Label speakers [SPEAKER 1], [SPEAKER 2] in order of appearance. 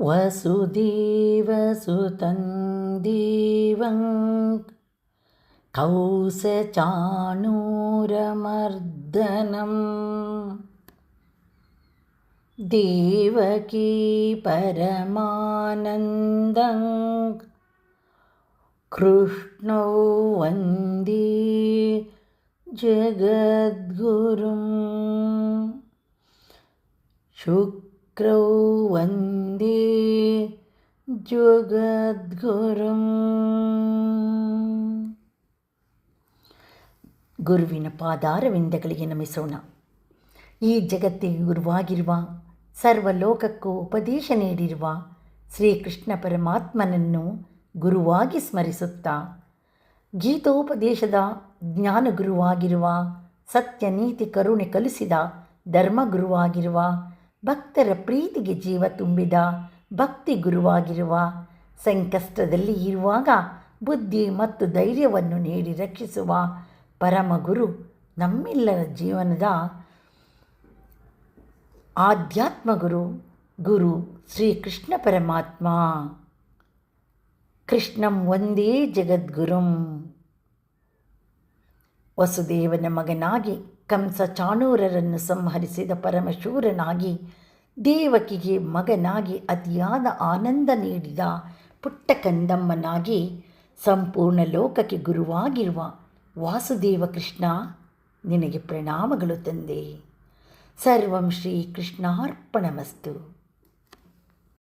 [SPEAKER 1] ವಸುದೇವಸುತಂ ದೇವಂ ಕೌಸಚಾಣೂರಮರ್ದನಂ ದೇವಕೀ ಪರಮಾನಂದಂ ಕೃಷ್ಣೌ ವಂದೇ ಜಗದ್ಗುರುಂ ಶುಕ್ರೌ ವಂದೇ ಜಗದ್ಗುರುಂ. ಗುರುವಿನ ಪಾದಾರವಿಂದಗಳಿಗೆ ನಮಿಸೋಣ. ಈ ಜಗತ್ತಿಗೆ ಗುರುವಾಗಿರುವ, ಸರ್ವಲೋಕಕ್ಕೂ ಉಪದೇಶ ನೀಡಿರುವ ಶ್ರೀಕೃಷ್ಣ ಪರಮಾತ್ಮನನ್ನು ಗುರುವಾಗಿ ಸ್ಮರಿಸುತ್ತಾ, ಗೀತೋಪದೇಶದ ಜ್ಞಾನಗುರುವಾಗಿರುವ, ಸತ್ಯ ನೀತಿ ಕರುಣೆ ಕಲಿಸಿದ ಧರ್ಮಗುರುವಾಗಿರುವ, ಭಕ್ತರ ಪ್ರೀತಿಗೆ ಜೀವ ತುಂಬಿದ ಭಕ್ತಿ ಗುರುವಾಗಿರುವ, ಸಂಕಷ್ಟದಲ್ಲಿ ಇರುವಾಗ ಬುದ್ಧಿ ಮತ್ತು ಧೈರ್ಯವನ್ನು ನೀಡಿ ರಕ್ಷಿಸುವ ಪರಮಗುರು, ನಮ್ಮೆಲ್ಲರ ಜೀವನದ ಆಧ್ಯಾತ್ಮಗುರು ಗುರು ಶ್ರೀಕೃಷ್ಣ ಪರಮಾತ್ಮ. ಕೃಷ್ಣಂ ವಂದೇ ಜಗದ್ಗುರುಂ. ವಸುದೇವನ ಮಗನಾಗಿ ಕಂಸ ಚಾಣೂರರನ್ನು ಸಂಹರಿಸಿದ ಪರಮಶೂರನಾಗಿ, ದೇವಕಿಗೆ ಮಗನಾಗಿ ಅತಿಯಾದ ಆನಂದ ನೀಡಿದ ಪುಟ್ಟ ಕಂದಮ್ಮನಾಗಿ, ಸಂಪೂರ್ಣ ಲೋಕಕ್ಕೆ ಗುರುವಾಗಿರುವ ವಾಸುದೇವ ಕೃಷ್ಣ, ನಿನಗೆ ಪ್ರಣಾಮಗಳು ತಂದೆ. ಸರ್ವಂ ಶ್ರೀ ಕೃಷ್ಣಾರ್ಪಣಮಸ್ತು.